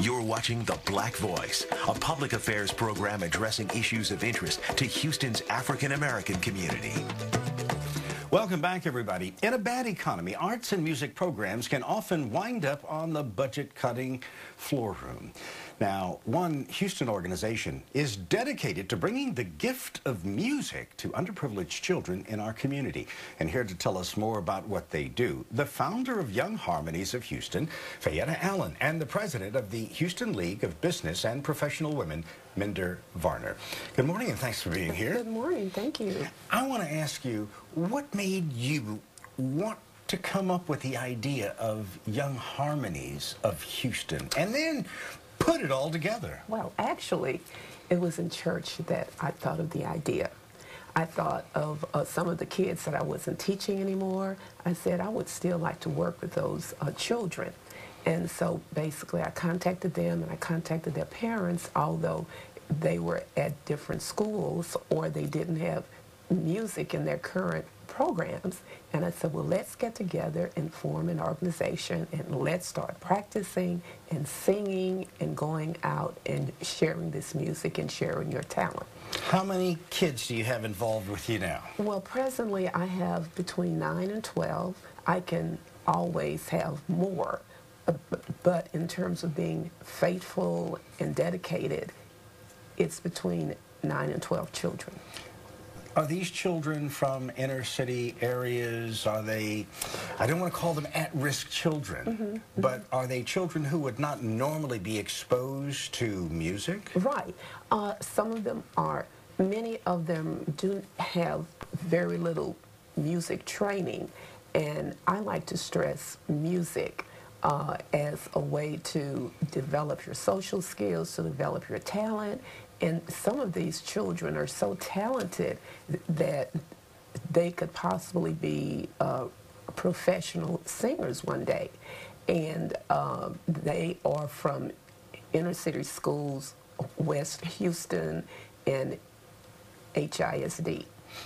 You're watching The Black Voice, a public affairs program addressing issues of interest to Houston's African American community. Welcome back, everybody. In a bad economy, arts and music programs can often wind up on the budget-cutting floor room. Now, one Houston organization is dedicated to bringing the gift of music to underprivileged children in our community. And here to tell us more about what they do, the founder of Young Harmonies of Houston, Fayetta Allen, and the president of the Houston League of Business and Professional Women, Varner. Good morning, and thanks for being here. Good morning. Thank you. I want to ask you, what made you want to come up with the idea of Young Harmonies of Houston and then put it all together? Well, actually, it was in church that I thought of the idea. I thought of some of the kids that I wasn't teaching anymore. I said I would still like to work with those children. And so basically I contacted them and I contacted their parents, although they were at different schools or they didn't have music in their current programs. And I said, well, let's get together and form an organization and let's start practicing and singing and going out and sharing this music and sharing your talent. How many kids do you have involved with you now? Well, presently I have between 9 and 12. I can always have more, but in terms of being faithful and dedicated, it's between 9 and 12 children. Are these children from inner city areas? Are they, I don't want to call them at-risk children, but are they children who would not normally be exposed to music? Right. Some of them are. Many of them do have very little music training, and I like to stress music as a way to develop your social skills, to develop your talent. And some of these children are so talented that they could possibly be professional singers one day. And they are from inner city schools, West Houston and HISD.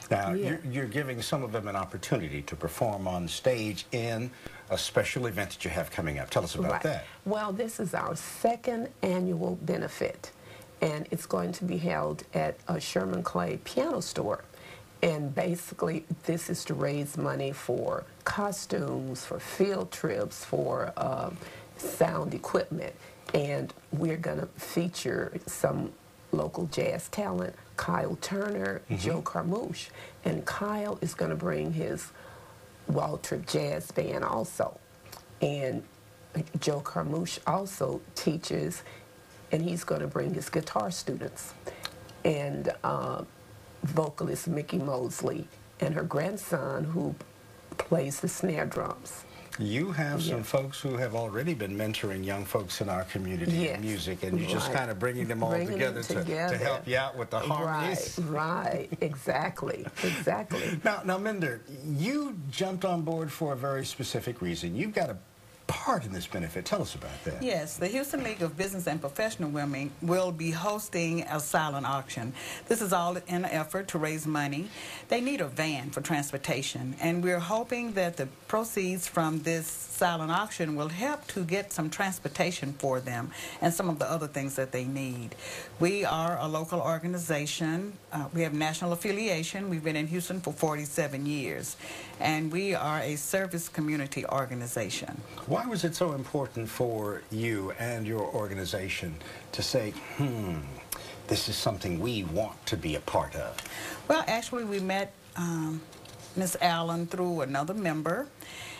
Now, you're giving some of them an opportunity to perform on stage in a special event that you have coming up. Tell us about that. Well, this is our second annual benefit, and it's going to be held at a Sherman piano store. And basically, this is to raise money for costumes, for field trips, for sound equipment. And we're going to feature some local jazz talent, Kyle Turner, Joe Carmouche. And Kyle is going to bring his Waltrip Jazz Band also. And Joe Carmouche also teaches, and he's going to bring his guitar students. And vocalist Mickey Mosley and her grandson who plays the snare drums. You have some folks who have already been mentoring young folks in our community in music, and you're just kind of bringing them all together to help you out with the harmonies. Right, exactly, exactly. Now, Minder, you jumped on board for a very specific reason. You've got a part in this benefit. Tell us about that. Yes, the Houston League of Business and Professional Women will be hosting a silent auction. This is all in an effort to raise money. They need a van for transportation, and we're hoping that the proceeds from this silent auction will help to get some transportation for them and some of the other things that they need. We are a local organization. We have national affiliation. We've been in Houston for 47 years, and we are a service community organization. Why was it so important for you and your organization to say, this is something we want to be a part of? Well, actually, we met Ms. Allen through another member,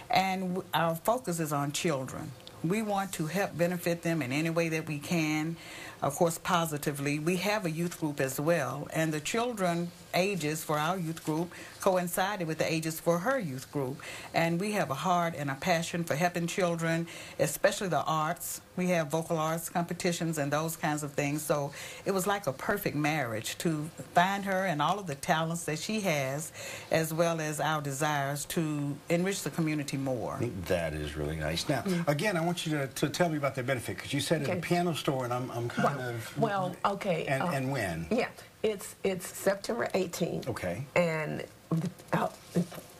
and our focus is on children. We want to help benefit them in any way that we can, of course, positively. We have a youth group as well, and the children ages for our youth group coincided with the ages for her youth group. And we have a heart and a passion for helping children, especially the arts. We have vocal arts competitions and those kinds of things. So it was like a perfect marriage to find her and all of the talents that she has, as well as our desires to enrich the community more. That is really nice. Now, again, I want you to tell me about the benefit, because you said at a piano store, and I'm kind of... Well, okay. And when? Yeah, it's September 18th. Okay. And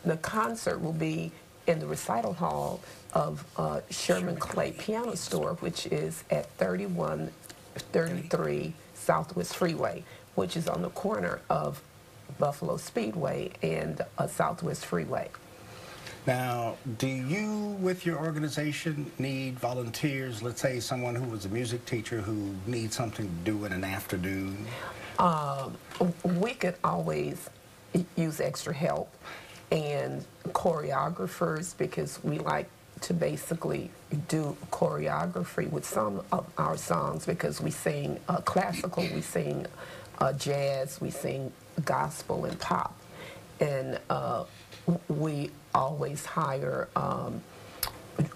the concert will be in the recital hall of Sherman Clay Piano Store, which is at 3133 Southwest Freeway, which is on the corner of Buffalo Speedway and Southwest Freeway. Now, do you, with your organization, need volunteers? Let's say someone who was a music teacher who needs something to do in an afternoon. We could always use extra help, and choreographers, because we like to basically do choreography with some of our songs, because we sing classical, we sing jazz, we sing gospel and pop, and we always hire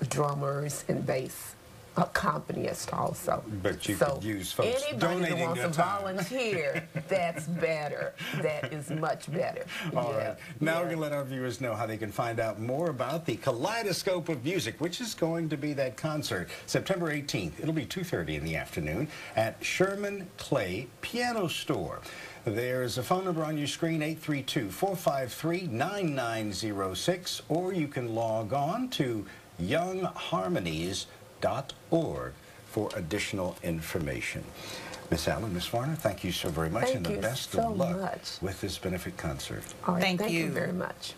drummers and bass accompanists also. But you could use folks anybody that wants to time. volunteer, that's better. That is much better. All right. Now we're going to let our viewers know how they can find out more about the Kaleidoscope of Music, which is going to be that concert September 18th. It'll be 2:30 in the afternoon at Sherman Clay Piano Store. There's a phone number on your screen, 832-453-9906, or you can log on to youngharmonies.org for additional information. Miss Allen, Miss Varner, thank you so very much, and the best of luck with this benefit concert. All right, Thank you you very much.